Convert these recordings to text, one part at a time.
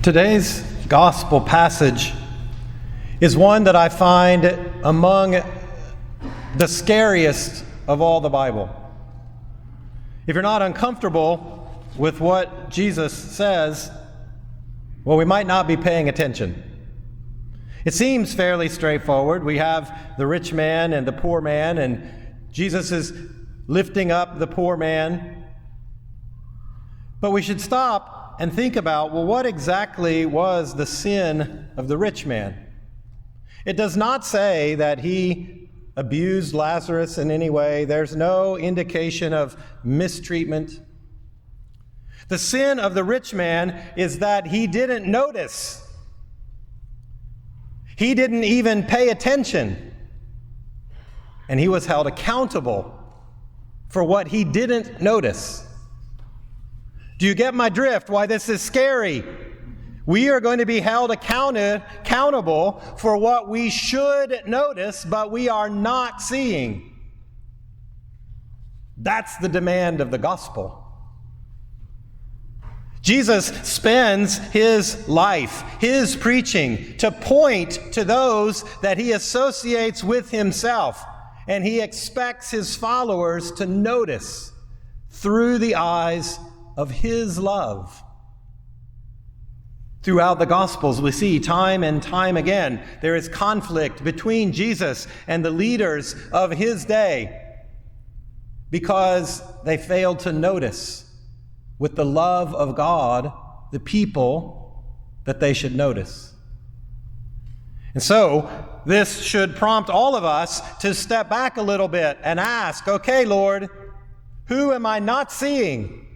Today's gospel passage is one that I find among the scariest of all the Bible. If you're not uncomfortable with what Jesus says, well, we might not be paying attention. It seems fairly straightforward. We have the rich man and the poor man, and Jesus is lifting up the poor man. But we should stop and think about, well, what exactly was the sin of the rich man? It does not say that he abused Lazarus in any way. There's no indication of mistreatment. The sin of the rich man is that he didn't notice. He didn't even pay attention. And he was held accountable for what he didn't notice. Do you get my drift? Why this is scary? We are going to be held accountable for what we should notice, but we are not seeing. That's the demand of the gospel. Jesus spends his life, his preaching, to point to those that he associates with himself, and he expects his followers to notice through the eyes of his love. Throughout the Gospels, we see time and time again there is conflict between Jesus and the leaders of his day because they failed to notice with the love of God the people that they should notice. And so, this should prompt all of us to step back a little bit and ask, okay, Lord, who am I not seeing?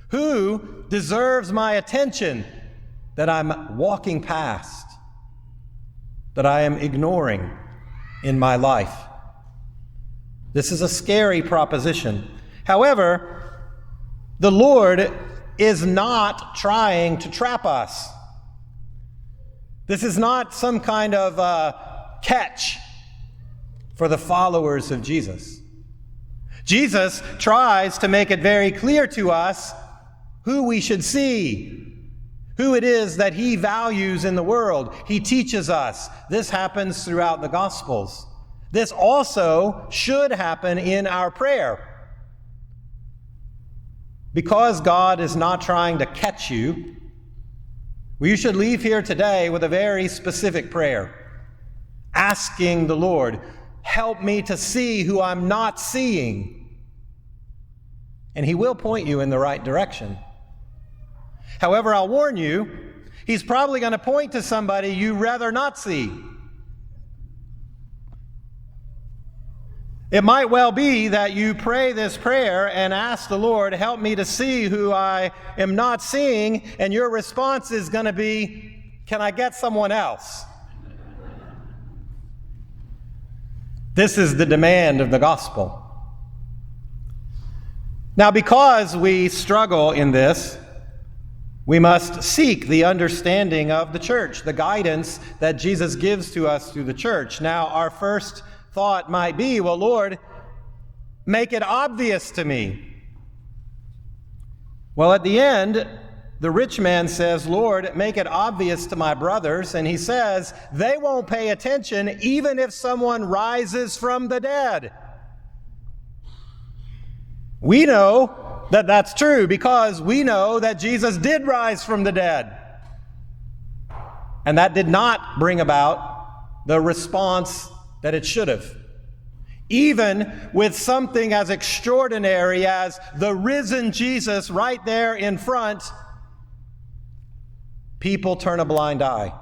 Who deserves my attention that I'm walking past, that I am ignoring in my life? This is a scary proposition. However, the Lord is not trying to trap us. This is not some kind of catch for the followers of Jesus. Jesus tries to make it very clear to us who we should see, who it is that he values in the world. He teaches us. This happens throughout the Gospels. This also should happen in our prayer. Because God is not trying to catch you, you should leave here today with a very specific prayer, asking the Lord, help me to see who I'm not seeing. And he will point you in the right direction. However, I'll warn you, he's probably going to point to somebody you rather not see. It might well be that you pray this prayer and ask the Lord, help me to see who I am not seeing, and your response is going to be, can I get someone else? This is the demand of the gospel. Now, because we struggle in this, we must seek the understanding of the church, the guidance that Jesus gives to us through the church. Now, our first thought might be, well, Lord, make it obvious to me. Well, at the end, the rich man says, Lord, make it obvious to my brothers. And he says, they won't pay attention even if someone rises from the dead. We know that that's true because we know that Jesus did rise from the dead. And that did not bring about the response that it should have. Even with something as extraordinary as the risen Jesus right there in front, people turn a blind eye.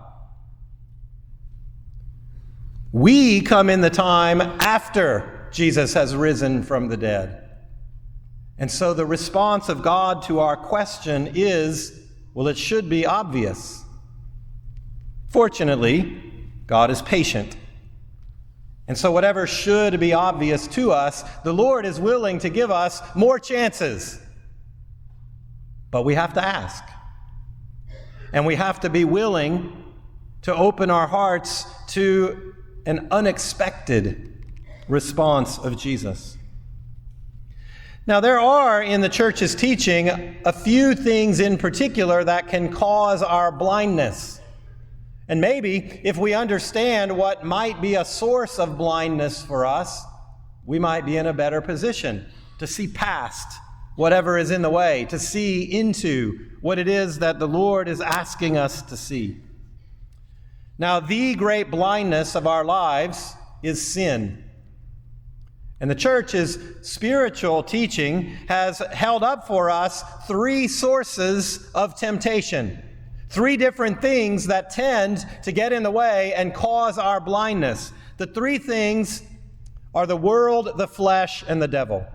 We come in the time after Jesus has risen from the dead. And so the response of God to our question is, well, it should be obvious. Fortunately, God is patient. And so whatever should be obvious to us, the Lord is willing to give us more chances. But we have to ask. And we have to be willing to open our hearts to an unexpected response of Jesus. Now, there are in the church's teaching a few things in particular that can cause our blindness. And maybe if we understand what might be a source of blindness for us, we might be in a better position to see past whatever is in the way, to see into what it is that the Lord is asking us to see. Now, the great blindness of our lives is sin. And the church's spiritual teaching has held up for us three sources of temptation, three different things that tend to get in the way and cause our blindness. The three things are the world, the flesh, and the devil.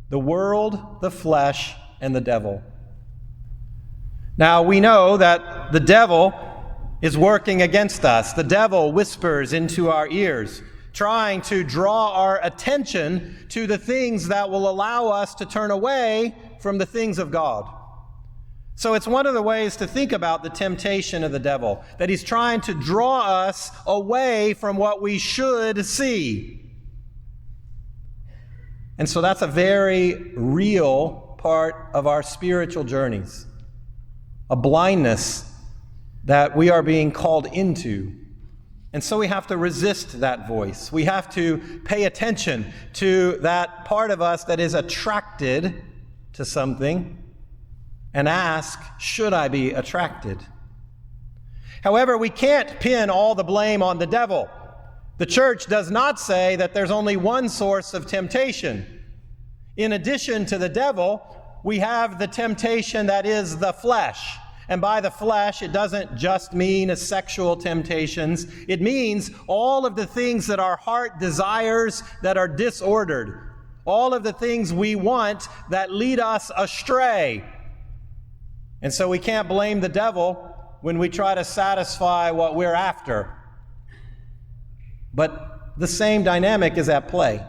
The world, the flesh, and the devil. Now, we know that the devil is working against us. The devil whispers into our ears, trying to draw our attention to the things that will allow us to turn away from the things of God. So it's one of the ways to think about the temptation of the devil, that he's trying to draw us away from what we should see. And so that's a very real part of our spiritual journeys, a blindness that we are being called into. And so we have to resist that voice. We have to pay attention to that part of us that is attracted to something and ask, should I be attracted? However, we can't pin all the blame on the devil. The church does not say that there's only one source of temptation. In addition to the devil, we have the temptation that is the flesh. And by the flesh, it doesn't just mean sexual temptations. It means all of the things that our heart desires that are disordered. All of the things we want that lead us astray. And so we can't blame the devil when we try to satisfy what we're after. But the same dynamic is at play.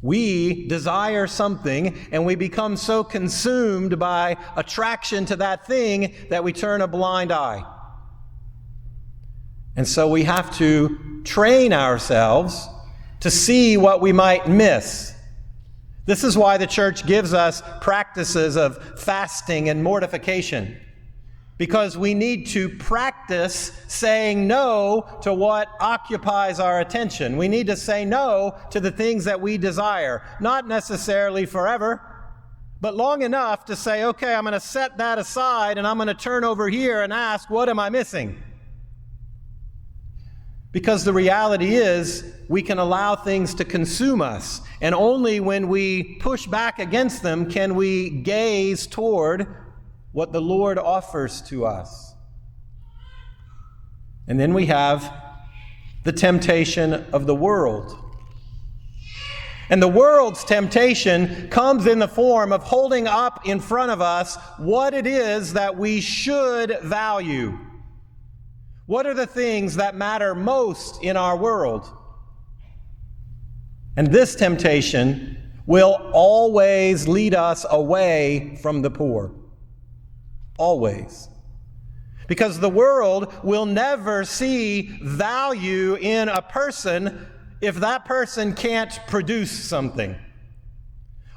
We desire something, and we become so consumed by attraction to that thing that we turn a blind eye. And so we have to train ourselves to see what we might miss. This is why the church gives us practices of fasting and mortification, because we need to practice saying no to what occupies our attention. We need to say no to the things that we desire, not necessarily forever, but long enough to say, okay, I'm going to set that aside and I'm going to turn over here and ask, what am I missing? Because the reality is, we can allow things to consume us, and only when we push back against them can we gaze toward what the Lord offers to us. And then we have the temptation of the world. And the world's temptation comes in the form of holding up in front of us what it is that we should value. What are the things that matter most in our world? And this temptation will always lead us away from the poor. Always. Because the world will never see value in a person if that person can't produce something.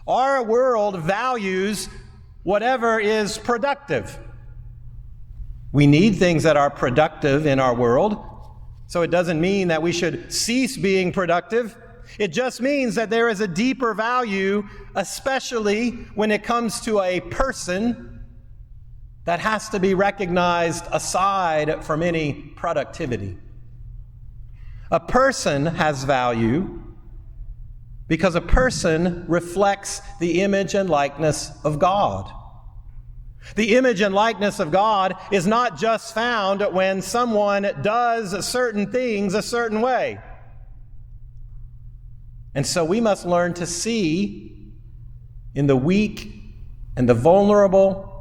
Our world values whatever is productive. We need things that are productive in our world, so it doesn't mean that we should cease being productive. It just means that there is a deeper value, especially when it comes to a person, that has to be recognized aside from any productivity. A person has value because a person reflects the image and likeness of God. The image and likeness of God is not just found when someone does certain things a certain way. And so we must learn to see in the weak and the vulnerable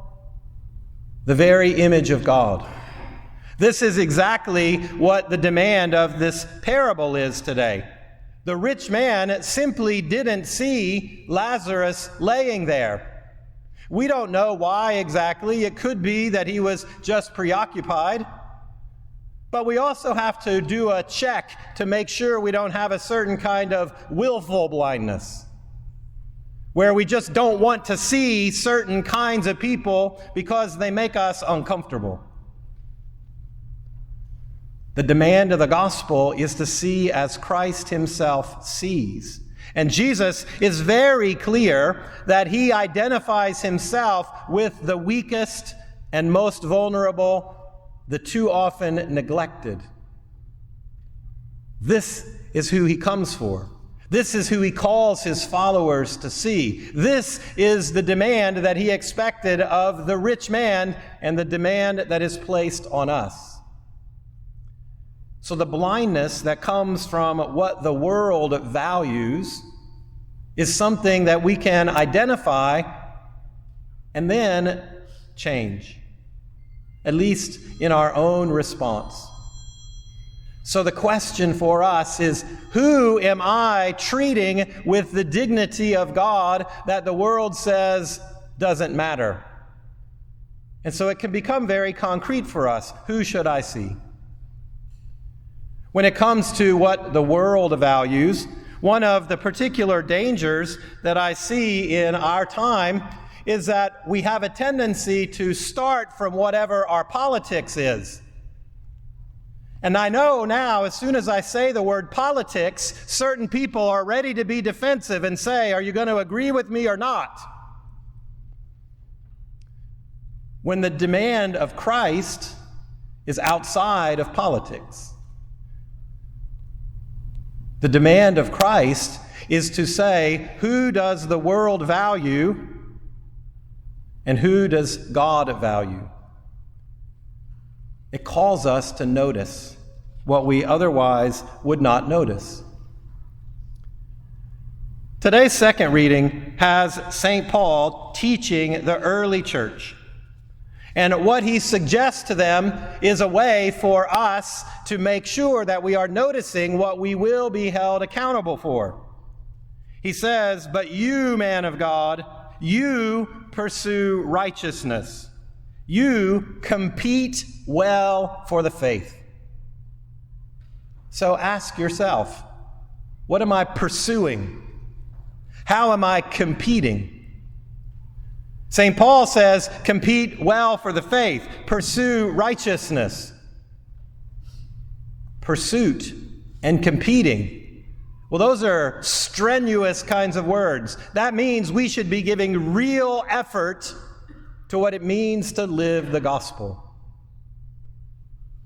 the very image of God. This is exactly what the demand of this parable is today. The rich man simply didn't see Lazarus laying there. We don't know why exactly. It could be that he was just preoccupied. But we also have to do a check to make sure we don't have a certain kind of willful blindness. where we just don't want to see certain kinds of people because they make us uncomfortable. The demand of the gospel is to see as Christ himself sees. And Jesus is very clear that he identifies himself with the weakest and most vulnerable, the too often neglected. This is who he comes for. This is who he calls his followers to see. This is the demand that he expected of the rich man and the demand that is placed on us. So the blindness that comes from what the world values is something that we can identify and then change, at least in our own response. So the question for us is, who am I treating with the dignity of God that the world says doesn't matter? And so it can become very concrete for us. Who should I see? When it comes to what the world values, one of the particular dangers that I see in our time is that we have a tendency to start from whatever our politics is. And I know now, as soon as I say the word politics, certain people are ready to be defensive and say, are you going to agree with me or not? When the demand of Christ is outside of politics. The demand of Christ is to say, who does the world value and who does God value? It calls us to notice what we otherwise would not notice. Today's second reading has St. Paul teaching the early church. And what he suggests to them is a way for us to make sure that we are noticing what we will be held accountable for. He says, but you, man of God, you pursue righteousness. You compete well for the faith. So ask yourself, what am I pursuing? How am I competing? St. Paul says, compete well for the faith. Pursue righteousness. Pursuit and competing. Well, those are strenuous kinds of words. That means we should be giving real effort to what it means to live the gospel.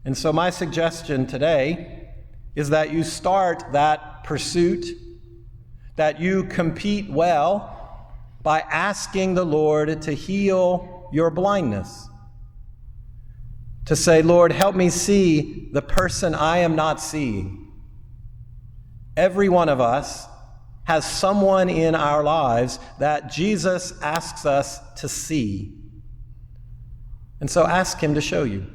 And so my suggestion today is that you start that pursuit, that you compete well, by asking the Lord to heal your blindness. To say, Lord, help me see the person I am not seeing. Every one of us has someone in our lives that Jesus asks us to see. And so ask him to show you.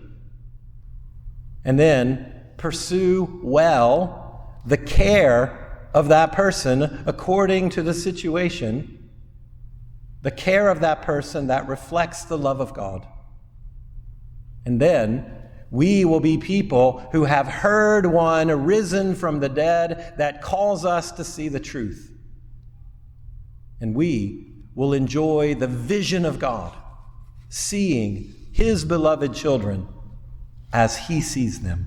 And then pursue well the care of that person according to the situation, the care of that person that reflects the love of God. And then we will be people who have heard one risen from the dead that calls us to see the truth. And we will enjoy the vision of God, seeing his beloved children as he sees them.